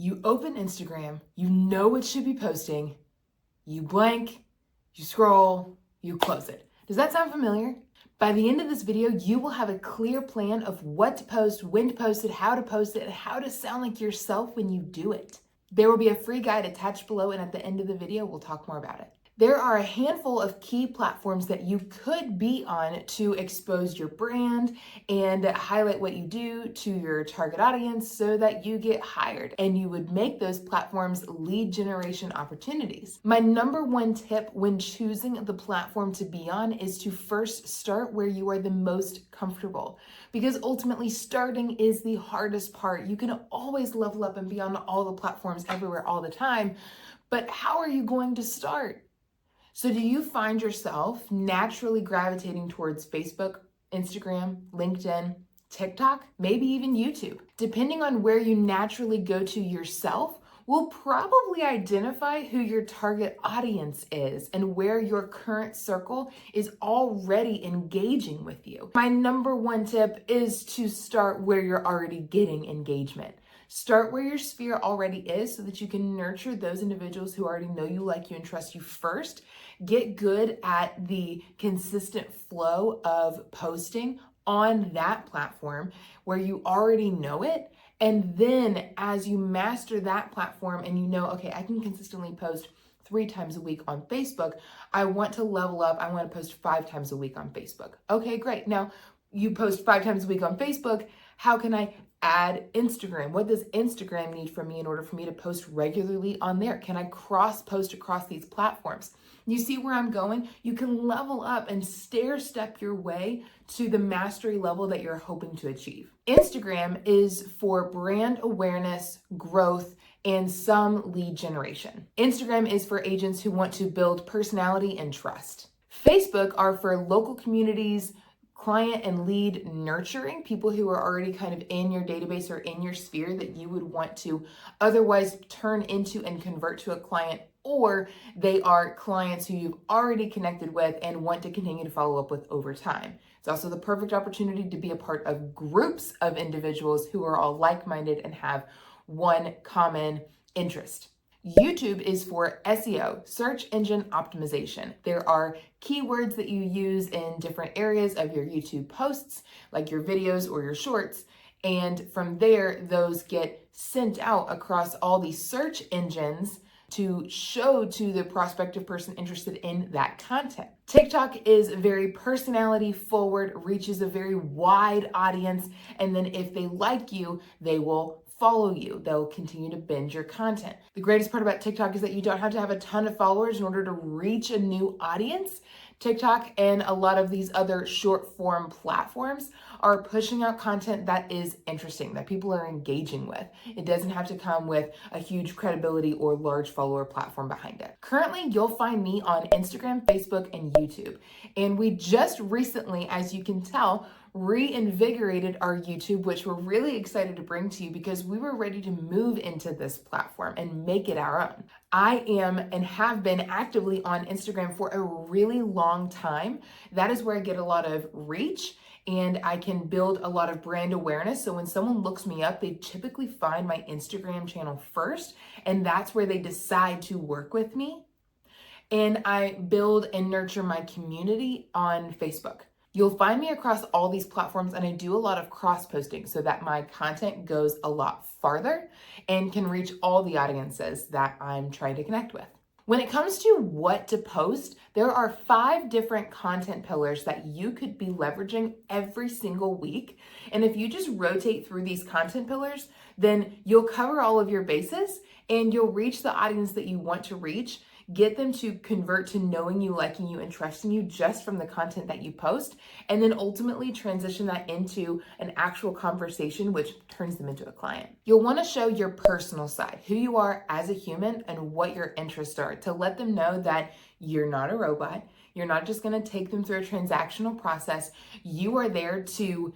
You open Instagram, you know what should be posting, you blank, you scroll, you close it. Does that sound familiar? By the end of this video, you will have a clear plan of what to post, when to post it, and how to sound like yourself when you do it. There will be a free guide attached below, and at the end of the video, we'll talk more about it. There are a handful of key platforms that you could be on to expose your brand and highlight what you do to your target audience so that you get hired, and you would make those platforms lead generation opportunities. My number one tip when choosing the platform to be on is to first start where you are the most comfortable, because ultimately starting is the hardest part. You can always level up and be on all the platforms everywhere all the time, but how are you going to start? So do you find yourself naturally gravitating towards Facebook, Instagram, LinkedIn, TikTok, maybe even YouTube? Depending on where you naturally go to yourself, will probably identify who your target audience is and where your current circle is already engaging with you. My number one tip is to start where you're already getting engagement. Start where your sphere already is so that you can nurture those individuals who already know you, like you, and trust you first. Get good at the consistent flow of posting on that platform where you already know it. And then as you master that platform and you know, okay, I can consistently post 3 times a week on Facebook, I want to level up. I want to post 5 times a week on Facebook. Okay, great. Now you post 5 times a week on Facebook. How can I add Instagram? What does Instagram need from me in order for me to post regularly on there? Can I cross-post across these platforms? You see where I'm going? You can level up and stair-step your way to the mastery level that you're hoping to achieve. Instagram is for brand awareness, growth, and some lead generation. Instagram is for agents who want to build personality and trust. Facebook are for local communities, client and lead nurturing, people who are already kind of in your database or in your sphere that you would want to otherwise turn into and convert to a client, or they are clients who you've already connected with and want to continue to follow up with over time. It's also the perfect opportunity to be a part of groups of individuals who are all like-minded and have one common interest. YouTube is for SEO, search engine optimization. There are keywords that you use in different areas of your YouTube posts, like your videos or your shorts, and from there, those get sent out across all these search engines to show to the prospective person interested in that content. TikTok is very personality forward, reaches a very wide audience, and then if they like you, they will follow you. They'll continue to binge your content. The greatest part about TikTok is that you don't have to have a ton of followers in order to reach a new audience. TikTok and a lot of these other short form platforms are pushing out content that is interesting, that people are engaging with. It doesn't have to come with a huge credibility or large follower platform behind it. Currently, you'll find me on Instagram, Facebook, and YouTube. And we just recently, as you can tell, reinvigorated our YouTube, which we're really excited to bring to you because we were ready to move into this platform and make it our own. I am and have been actively on Instagram for a really long time. That is where I get a lot of reach and I can build a lot of brand awareness. So when someone looks me up, they typically find my Instagram channel first, and that's where they decide to work with me. And I build and nurture my community on Facebook. You'll find me across all these platforms, and I do a lot of cross-posting so that my content goes a lot farther and can reach all the audiences that I'm trying to connect with. When it comes to what to post, there are 5 different content pillars that you could be leveraging every single week. And if you just rotate through these content pillars, then you'll cover all of your bases and you'll reach the audience that you want to reach. Get them to convert to knowing you, liking you, and trusting you just from the content that you post, and then ultimately transition that into an actual conversation, which turns them into a client. You'll want to show your personal side, who you are as a human and what your interests are, to let them know that you're not a robot. You're not just going to take them through a transactional process. You are there to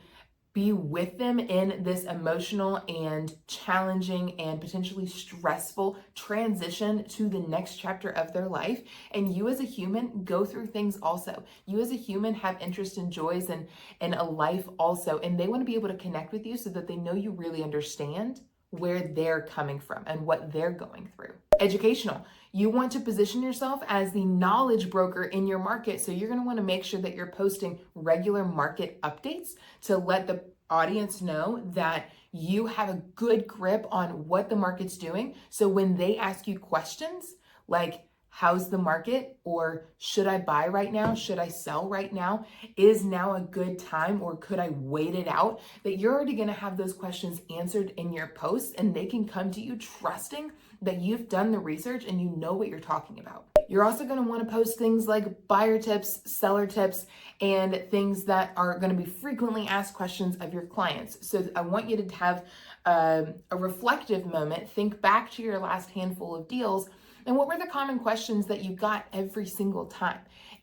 be with them in this emotional and challenging and potentially stressful transition to the next chapter of their life. And you as a human go through things also. You as a human have interests and joys and a life also. And they want to be able to connect with you so that they know you really understand where they're coming from and what they're going through. Educational. You want to position yourself as the knowledge broker in your market. So you're going to want to make sure that you're posting regular market updates to let the audience know that you have a good grip on what the market's doing. So when they ask you questions like, how's the market? Or should I buy right now? Should I sell right now? Is now a good time? Or could I wait it out? That you're already going to have those questions answered in your post, and they can come to you trusting that you've done the research and you know what you're talking about. You're also going to want to post things like buyer tips, seller tips, and things that are going to be frequently asked questions of your clients. So I want you to have a reflective moment. Think back to your last handful of deals. And what were the common questions that you got every single time?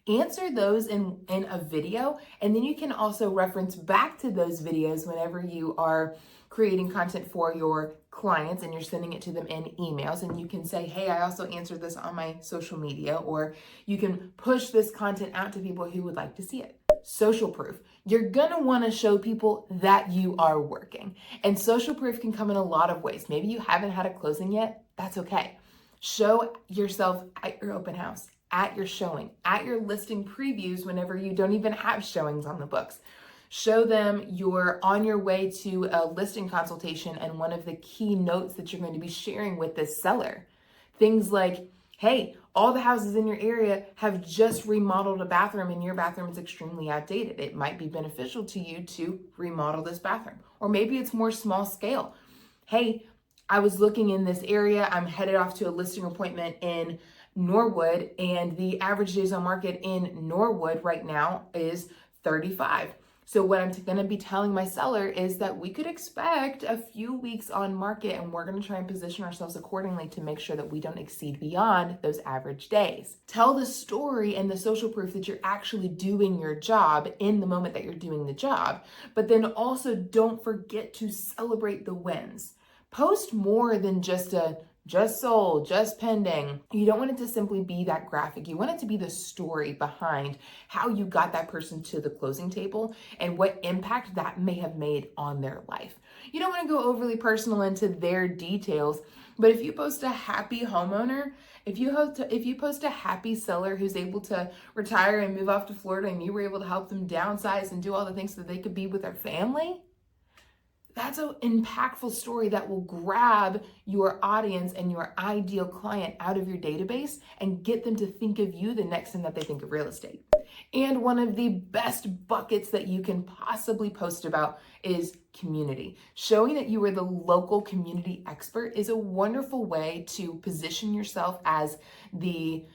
Answer those in a video, and then you can also reference back to those videos whenever you are creating content for your clients and you're sending it to them in emails. And you can say, hey, I also answered this on my social media, or you can push this content out to people who would like to see it. Social proof. You're gonna wanna show people that you are working. And social proof can come in a lot of ways. Maybe you haven't had a closing yet, that's okay. Show yourself at your open house, at your showing, at your listing previews whenever you don't even have showings on the books. Show them you're on your way to a listing consultation and one of the key notes that you're going to be sharing with this seller. Things like, hey, all the houses in your area have just remodeled a bathroom and your bathroom is extremely outdated. It might be beneficial to you to remodel this bathroom. Or maybe it's more small scale. Hey, I was looking in this area. I'm headed off to a listing appointment in Norwood, and the average days on market in Norwood right now is 35. So what I'm going to be telling my seller is that we could expect a few weeks on market, and we're going to try and position ourselves accordingly to make sure that we don't exceed beyond those average days. Tell the story and the social proof that you're actually doing your job in the moment that you're doing the job, but then also don't forget to celebrate the wins. Post more than just sold, just pending. You don't want it to simply be that graphic. You want it to be the story behind how you got that person to the closing table and what impact that may have made on their life. You don't want to go overly personal into their details, but if you post a happy homeowner, if you post a happy seller who's able to retire and move off to Florida and you were able to help them downsize and do all the things so that they could be with their family, that's an impactful story that will grab your audience and your ideal client out of your database and get them to think of you the next time that they think of real estate. And one of the best buckets that you can possibly post about is community. Showing that you are the local community expert is a wonderful way to position yourself as the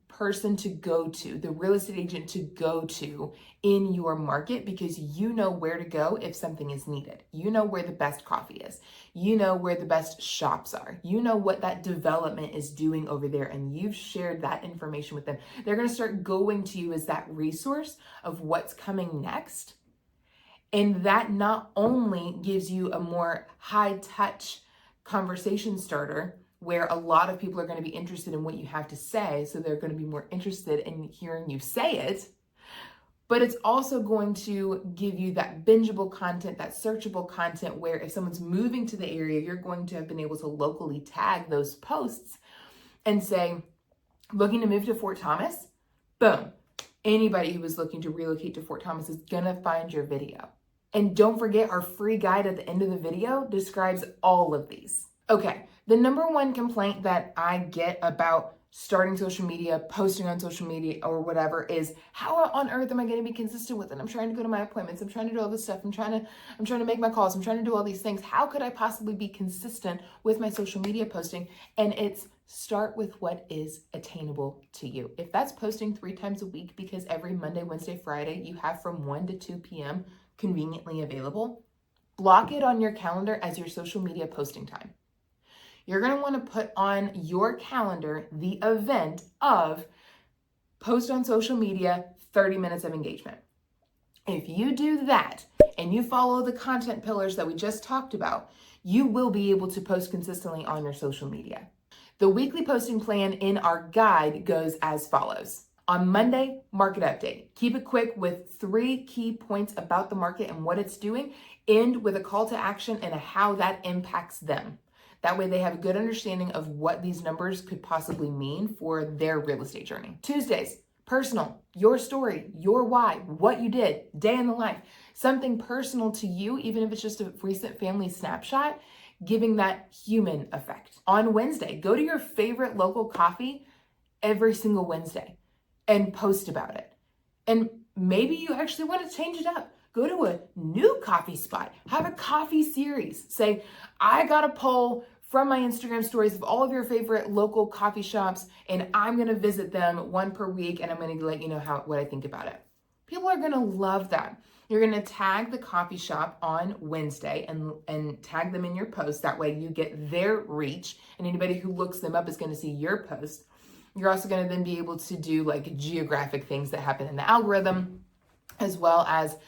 person to go to, the real estate agent to go to in your market, because you know where to go if something is needed. You know where the best coffee is. You know where the best shops are. You know what that development is doing over there, and you've shared that information with them. They're going to start going to you as that resource of what's coming next. And that not only gives you a more high touch conversation starter, where a lot of people are going to be interested in what you have to say, so they're going to be more interested in hearing you say it, but it's also going to give you that bingeable content, that searchable content, where if someone's moving to the area, you're going to have been able to locally tag those posts and say, looking to move to Fort Thomas? Boom. Anybody who is looking to relocate to Fort Thomas is going to find your video. And don't forget, our free guide at the end of the video describes all of these. Okay, the number one complaint that I get about starting social media, posting on social media or whatever is, how on earth am I going to be consistent with it? I'm trying to go to my appointments. I'm trying to do all this stuff. I'm trying to make my calls. I'm trying to do all these things. How could I possibly be consistent with my social media posting? And it's start with what is attainable to you. If that's posting 3 times a week because every Monday, Wednesday, Friday, you have from 1 to 2 p.m. conveniently available, block it on your calendar as your social media posting time. You're going to want to put on your calendar the event of post on social media, 30 minutes of engagement. If you do that and you follow the content pillars that we just talked about, you will be able to post consistently on your social media. The weekly posting plan in our guide goes as follows. On Monday, market update. Keep it quick with 3 key points about the market and what it's doing. End with a call to action and how that impacts them. That way they have a good understanding of what these numbers could possibly mean for their real estate journey. Tuesdays, personal, your story, your why, what you did, day in the life, something personal to you, even if it's just a recent family snapshot, giving that human effect. On Wednesday, go to your favorite local coffee every single Wednesday and post about it. And maybe you actually want to change it up. Go to a new coffee spot, have a coffee series. Say, I got a poll from my Instagram stories of all of your favorite local coffee shops, and I'm going to visit them 1 per week, and I'm going to let you know what I think about it. People are going to love that. You're going to tag the coffee shop on Wednesday and tag them in your post. That way you get their reach, and anybody who looks them up is going to see your post. You're also going to then be able to do like geographic things that happen in the algorithm, as well as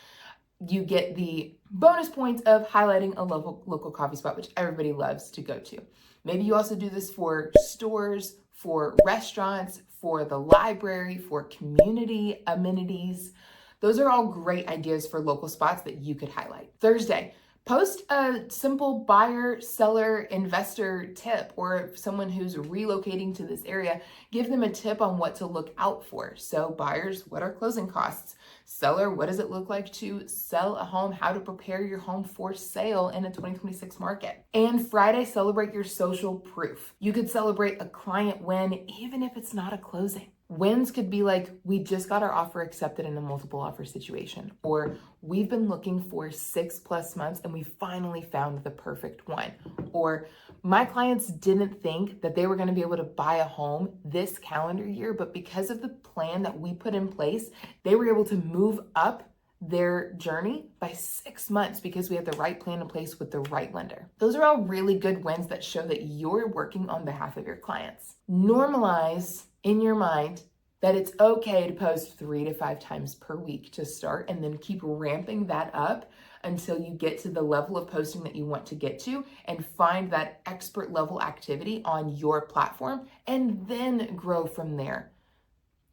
you get the bonus points of highlighting a local coffee spot, which everybody loves to go to. Maybe you also do this for stores, for restaurants, for the library, for community amenities. Those are all great ideas for local spots that you could highlight. Thursday, post a simple buyer, seller, investor tip, or someone who's relocating to this area, give them a tip on what to look out for. So buyers, what are closing costs? Seller, what does it look like to sell a home? How to prepare your home for sale in a 2026 market. And Friday, celebrate your social proof. You could celebrate a client win, even if it's not a closing. Wins could be like, we just got our offer accepted in a multiple offer situation, or we've been looking for 6+ months and we finally found the perfect one, or my clients didn't think that they were going to be able to buy a home this calendar year, but because of the plan that we put in place, they were able to move up their journey by 6 months because we had the right plan in place with the right lender. Those are all really good wins that show that you're working on behalf of your clients. Normalize in your mind that it's okay to post 3 to 5 times per week to start, and then keep ramping that up until you get to the level of posting that you want to get to, and find that expert level activity on your platform, and then grow from there.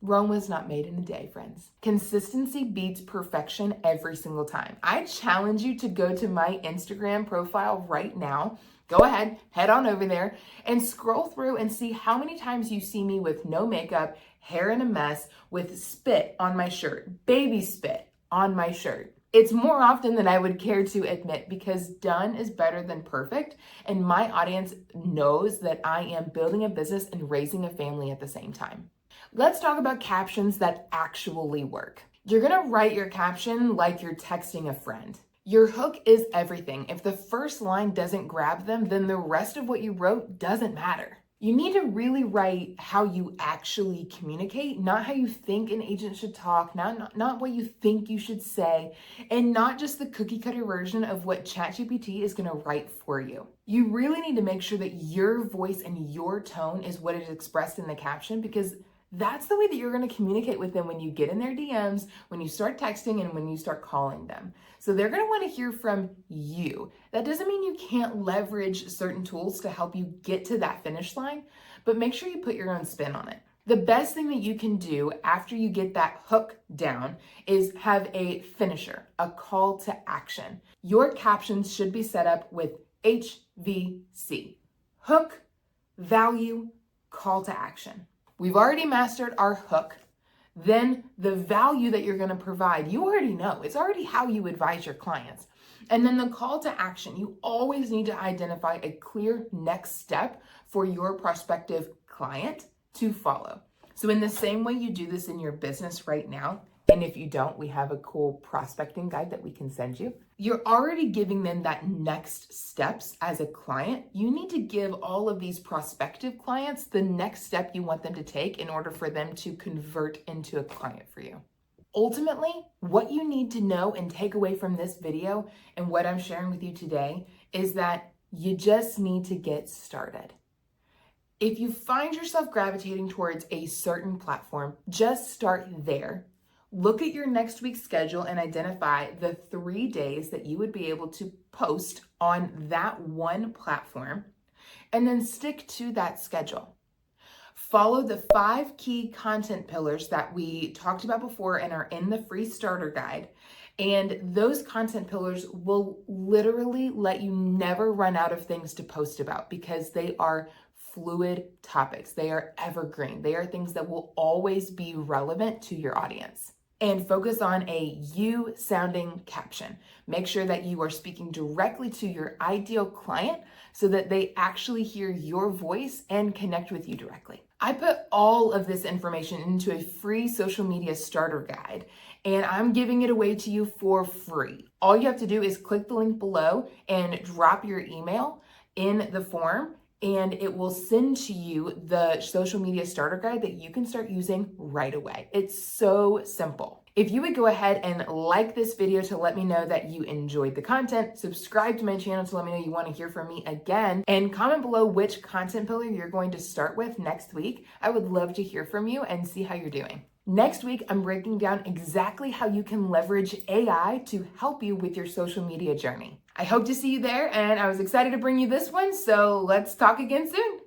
Rome was not made in a day, friends. Consistency beats perfection every single time. I challenge you to go to my Instagram profile right now. Go ahead, head on over there and scroll through and see how many times you see me with no makeup, hair in a mess, with spit on my shirt, baby spit on my shirt. It's more often than I would care to admit, because done is better than perfect. And my audience knows that I am building a business and raising a family at the same time. Let's talk about captions that actually work. You're gonna write your caption like you're texting a friend. Your hook is everything. If the first line doesn't grab them, then the rest of what you wrote doesn't matter. You need to really write how you actually communicate, not how you think an agent should talk, not what you think you should say, and not just the cookie cutter version of what ChatGPT is going to write for you. You really need to make sure that your voice and your tone is what is expressed in the caption, because that's the way that you're going to communicate with them when you get in their DMs, when you start texting, and when you start calling them. So they're going to want to hear from you. That doesn't mean you can't leverage certain tools to help you get to that finish line, but make sure you put your own spin on it. The best thing that you can do after you get that hook down is have a finisher, a call to action. Your captions should be set up with HVC: hook, value, call to action. We've already mastered our hook. Then the value that you're going to provide, you already know. It's already how you advise your clients. And then the call to action, you always need to identify a clear next step for your prospective client to follow. So in the same way you do this in your business right now, and if you don't, we have a cool prospecting guide that we can send you. You're already giving them that next steps as a client. You need to give all of these prospective clients the next step you want them to take in order for them to convert into a client for you. Ultimately, what you need to know and take away from this video and what I'm sharing with you today is that you just need to get started. If you find yourself gravitating towards a certain platform, just start there. Look at your next week's schedule and identify the 3 days that you would be able to post on that one platform, and then stick to that schedule. Follow the 5 key content pillars that we talked about before and are in the free starter guide. And those content pillars will literally let you never run out of things to post about because they are fluid topics. They are evergreen. They are things that will always be relevant to your audience. And focus on a you sounding caption. Make sure that you are speaking directly to your ideal client so that they actually hear your voice and connect with you directly. I put all of this information into a free social media starter guide, and I'm giving it away to you for free. All you have to do is click the link below and drop your email in the form, and it will send to you the social media starter guide that you can start using right away. It's so simple. If you would go ahead and like this video to let me know that you enjoyed the content, subscribe to my channel to let me know you want to hear from me again, and comment below which content pillar you're going to start with next week. I would love to hear from you and see how you're doing. Next week, I'm breaking down exactly how you can leverage AI to help you with your social media journey. I hope to see you there, and I was excited to bring you this one, so let's talk again soon.